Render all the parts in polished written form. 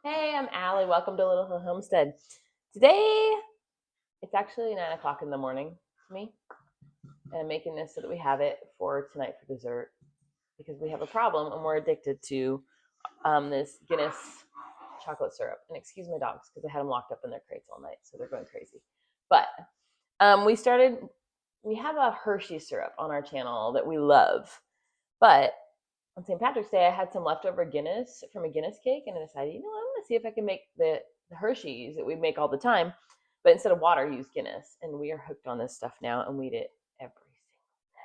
Hey, I'm Allie. Welcome to Little Hill Homestead. Today, it's actually 9 o'clock in the morning to me, and I'm making this so that we have it for tonight for dessert because we have a problem and we're addicted to this Guinness chocolate syrup. And excuse my dogs because I had them locked up in their crates all night, so they're going crazy. But we have a Hershey syrup on our channel that we love, but on St. Patrick's Day, I had some leftover Guinness from a Guinness cake, and I decided, I'm going to see if I can make the Hershey's that we make all the time, but instead of water, use Guinness. And we are hooked on this stuff now, and we eat it every single day.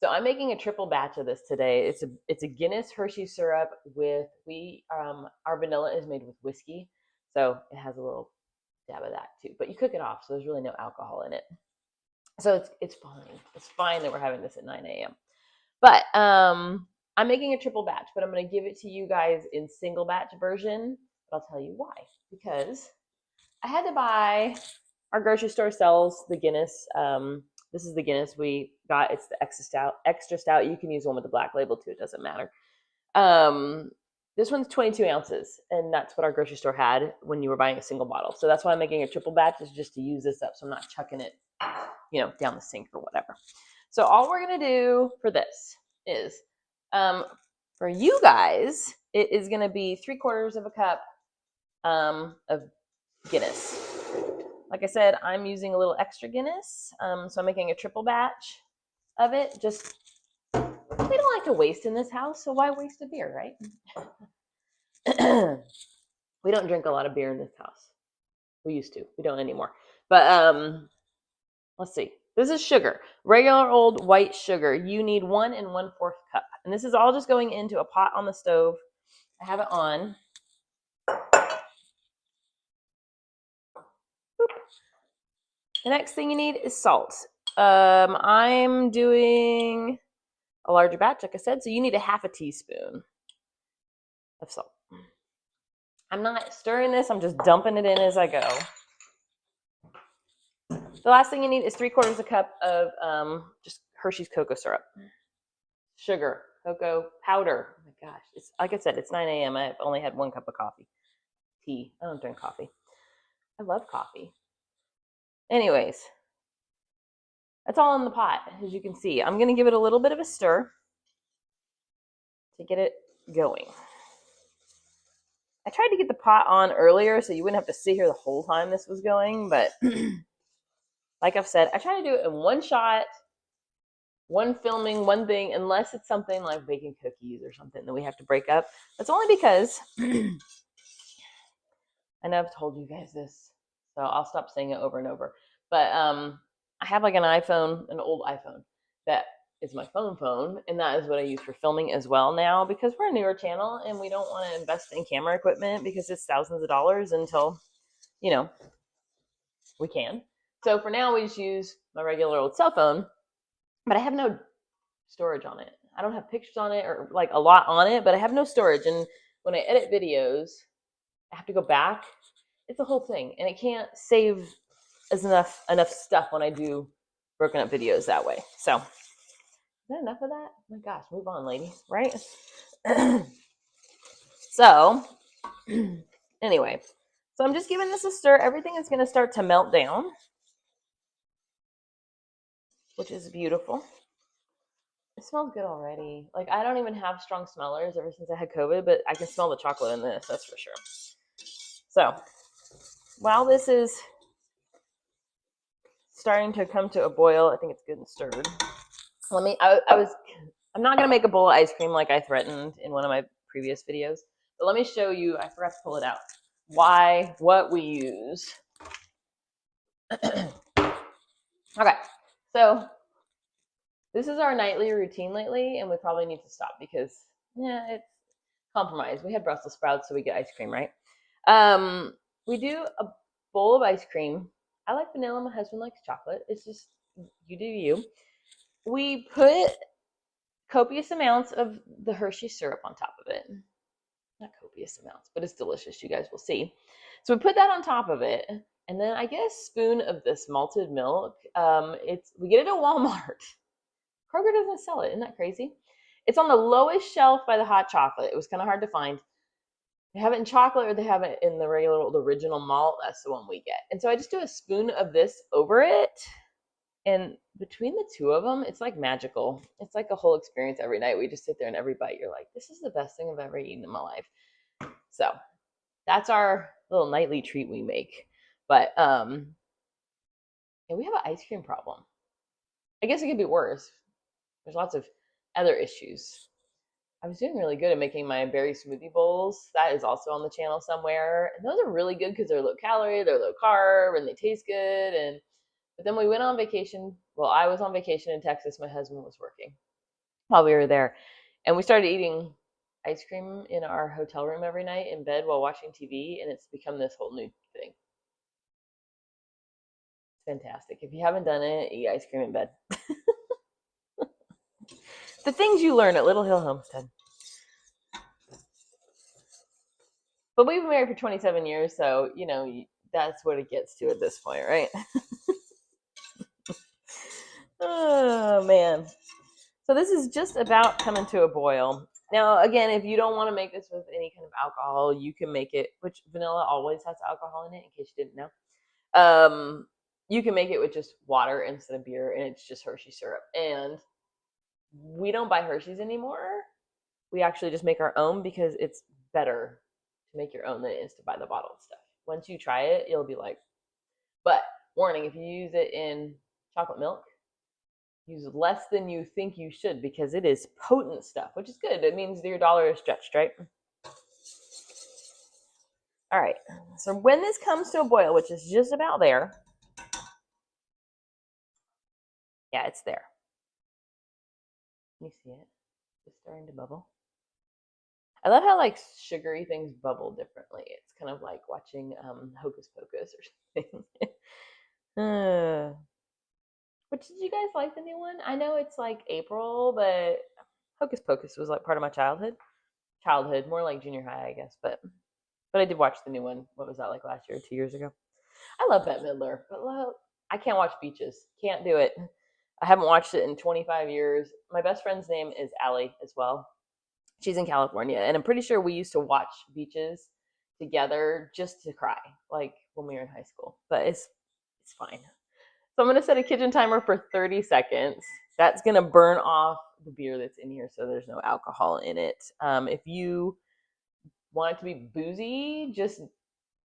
So I'm making a triple batch of this today. It's a Guinness Hershey syrup with our vanilla is made with whiskey, so it has a little dab of that too. But you cook it off, so there's really no alcohol in it. So it's fine. It's fine that we're having this at 9 a.m. But I'm making a triple batch, but I'm going to give it to you guys in single batch version. But I'll tell you why. Because I had to buy, our grocery store sells the Guinness. This is the Guinness we got. It's the extra stout. You can use one with the black label too. It doesn't matter. This one's 22 ounces, and that's what our grocery store had when you were buying a single bottle. So that's why I'm making a triple batch, is just to use this up so I'm not chucking it, down the sink or whatever. So all we're going to do for this is, for you guys, it is going to be 3/4 of a cup of Guinness. Like I said, I'm using a little extra Guinness, so I'm making a triple batch of it. Just, we don't like to waste in this house, so why waste a beer, right? We don't drink a lot of beer in this house. We used to. We don't anymore. But let's see. This is sugar, regular old white sugar. You need 1 1/4 cup. And this is all just going into a pot on the stove. I have it on. Boop. The next thing you need is salt. I'm doing a larger batch, like I said, so you need a 1/2 teaspoon of salt. I'm not stirring this. I'm just dumping it in as I go. The last thing you need is 3/4 a cup of just Hershey's cocoa syrup. Sugar, cocoa powder. Oh my gosh. It's like I said, it's 9 a.m. I've only had 1 cup of coffee. Tea. I don't drink coffee. I love coffee. Anyways, that's all in the pot, as you can see. I'm going to give it a little bit of a stir to get it going. I tried to get the pot on earlier so you wouldn't have to sit here the whole time this was going, but like I've said, I try to do it in one shot, one filming, one thing, unless it's something like baking cookies or something that we have to break up. That's only because I know I've told you guys this, so I'll stop saying it over and over. But I have like an iPhone, an old iPhone, that is my phone, and that is what I use for filming as well now, because we're a newer channel and we don't want to invest in camera equipment because it's thousands of dollars until, we can. So for now, we just use my regular old cell phone, but I have no storage on it. I don't have pictures on it or like a lot on it, but I have no storage. And when I edit videos, I have to go back. It's a whole thing, and it can't save as enough stuff when I do broken up videos that way. So, is that enough of that? Oh my gosh, move on, lady. Right? So, anyway, so I'm just giving this a stir. Everything is going to start to melt down, which is beautiful. It smells good already. Like, I don't even have strong smellers ever since I had COVID, but I can smell the chocolate in this, that's for sure. So, while this is starting to come to a boil, I think it's good and stirred. I'm not going to make a bowl of ice cream like I threatened in one of my previous videos, but let me show you, I forgot to pull it out, what we use. Okay, so this is our nightly routine lately, and we probably need to stop because, it's compromised. We had Brussels sprouts, so we get ice cream, right? We do a bowl of ice cream. I like vanilla. My husband likes chocolate. It's just, you do you. We put copious amounts of the Hershey syrup on top of it. Not copious amounts, but it's delicious. You guys will see. So we put that on top of it, and then I get a spoon of this malted milk. We get it at Walmart. Kroger doesn't sell it. Isn't that crazy? It's on the lowest shelf by the hot chocolate. It was kind of hard to find. They have it in chocolate or they have it in the regular old original malt. That's the one we get. And so I just do a spoon of this over it. And between the two of them, it's like magical. It's like a whole experience every night. We just sit there and every bite, you're like, this is the best thing I've ever eaten in my life. So that's our little nightly treat we make. But and we have an ice cream problem. I guess it could be worse. There's lots of other issues. I was doing really good at making my berry smoothie bowls. That is also on the channel somewhere. And those are really good because they're low calorie, they're low carb, and they taste good. And but then we went on vacation. Well, I was on vacation in Texas. My husband was working while we were there. And we started eating ice cream in our hotel room every night in bed while watching TV. And it's become this whole new thing. It's fantastic. If you haven't done it, eat ice cream in bed. The things you learn at Little Hill Homestead. But we've been married for 27 years, so, you know, that's what it gets to at this point, right? Oh, man. So this is just about coming to a boil. Now, again, if you don't want to make this with any kind of alcohol, you can make it, which vanilla always has alcohol in it, in case you didn't know. You can make it with just water instead of beer, and it's just Hershey syrup. And we don't buy Hershey's anymore. We actually just make our own because it's better to make your own than it is to buy the bottled stuff. Once you try it, you'll be like, but warning, if you use it in chocolate milk, use less than you think you should because it is potent stuff, which is good. It means your dollar is stretched, right? All right. So when this comes to a boil, which is just about there, yeah, it's there. Can you see it? It's starting to bubble. I love how like sugary things bubble differently. It's kind of like watching Hocus Pocus or something. But did you guys like the new one? I know it's like April, but Hocus Pocus was like part of my childhood. Childhood, more like junior high, I guess. But I did watch the new one. What was that, like last year, 2 years ago? I love Bette Midler, but I can't watch Beaches. Can't do it. I haven't watched it in 25 years. My best friend's name is Allie as well. She's in California, and I'm pretty sure we used to watch Beaches together just to cry, like when we were in high school. But it's fine. So I'm going to set a kitchen timer for 30 seconds. That's going to burn off the beer that's in here so there's no alcohol in it. If you want it to be boozy, just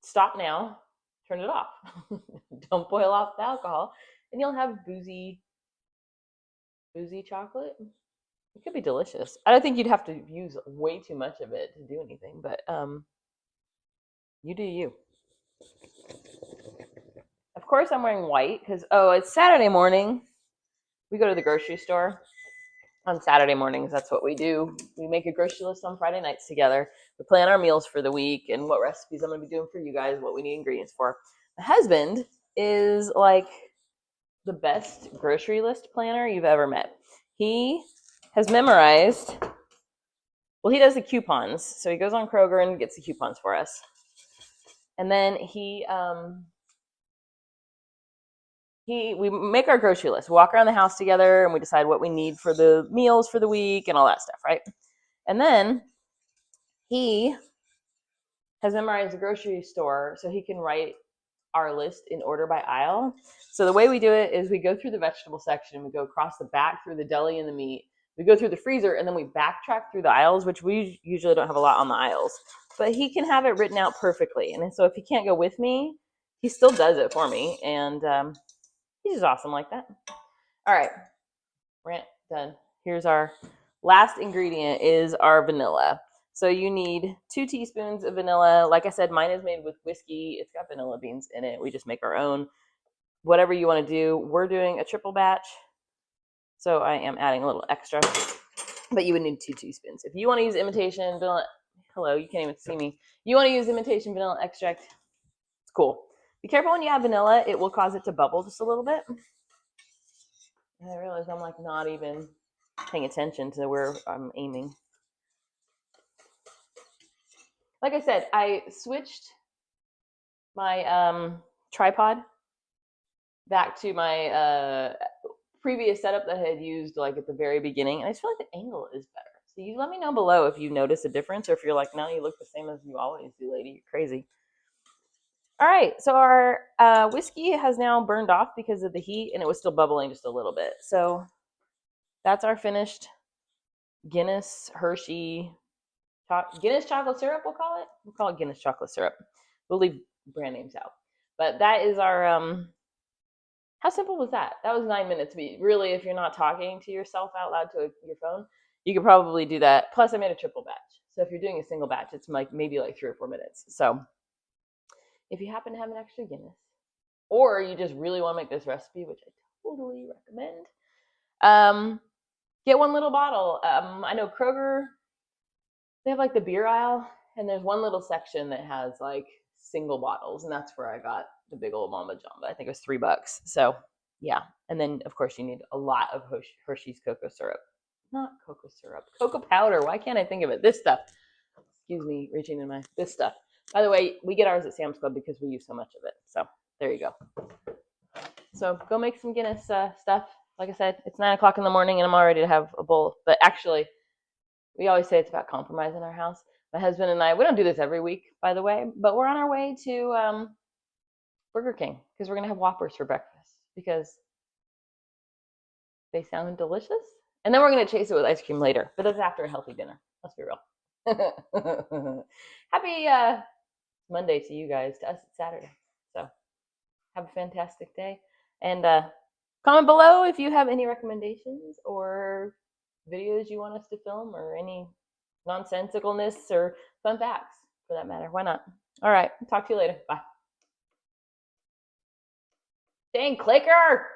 stop now, turn it off. Don't boil off the alcohol, and you'll have boozy chocolate. It could be delicious. I don't think you'd have to use way too much of it to do anything, but you do you. Of course, I'm wearing white because, it's Saturday morning. We go to the grocery store on Saturday mornings. That's what we do. We make a grocery list on Friday nights together. We plan our meals for the week and what recipes I'm going to be doing for you guys, what we need ingredients for. My husband is like the best grocery list planner you've ever met. He has memorized, well, he does the coupons. So he goes on Kroger and gets the coupons for us. And then we make our grocery list, walk around the house together, and we decide what we need for the meals for the week and all that stuff, right? And then he has memorized the grocery store so he can write our list in order by aisle. So the way we do it is we go through the vegetable section, we go across the back through the deli and the meat, we go through the freezer, and then we backtrack through the aisles, which we usually don't have a lot on the aisles. But he can have it written out perfectly. And so if he can't go with me, he still does it for me. And he's just awesome like that. All right, rant done. Here's our last ingredient is our vanilla. So you need 2 teaspoons of vanilla. Like I said, mine is made with whiskey. It's got vanilla beans in it. We just make our own. Whatever you want to do. We're doing a triple batch, so I am adding a little extra. But you would need 2 teaspoons. If you want to use imitation vanilla, hello, you can't even see me. You want to use imitation vanilla extract, it's cool. Be careful when you add vanilla. It will cause it to bubble just a little bit. And I realize I'm like not even paying attention to where I'm aiming. Like I said, I switched my tripod back to my previous setup that I had used like at the very beginning, and I just feel like the angle is better. So you let me know below if you notice a difference or if you're like, no, you look the same as you always do, lady. You're crazy. All right, so our whiskey has now burned off because of the heat, and it was still bubbling just a little bit. So that's our finished Guinness Hershey Guinness chocolate syrup. We'll call it Guinness chocolate syrup. We'll leave brand names out, but that is our how simple was that? That was 9 minutes. Really, if you're not talking to yourself out loud to your phone, you could probably do that. Plus, I made a triple batch. So if you're doing a single batch, it's like maybe like 3 or 4 minutes. So if you happen to have an extra Guinness, or you just really want to make this recipe, which I totally recommend, get one little bottle. I know Kroger, they have like the beer aisle, and there's one little section that has like single bottles, and that's where I got the big old Mama Jamba. I think it was $3. So yeah, and then of course you need a lot of Hershey's cocoa syrup, not cocoa syrup, cocoa powder. Why can't I think of it? This stuff. Excuse me, reaching in this stuff. By the way, we get ours at Sam's Club because we use so much of it. So there you go. So go make some Guinness stuff. Like I said, it's 9 o'clock in the morning and I'm all ready to have a bowl. But actually, we always say it's about compromise in our house. My husband and I, we don't do this every week, by the way, but we're on our way to Burger King because we're going to have Whoppers for breakfast because they sound delicious. And then we're going to chase it with ice cream later. But that's after a healthy dinner. Let's be real. Happy Monday to you guys. To us, it's Saturday. So have a fantastic day. And comment below if you have any recommendations or videos you want us to film or any nonsensicalness or fun facts for that matter. Why not? All right. Talk to you later. Bye. Dang clicker.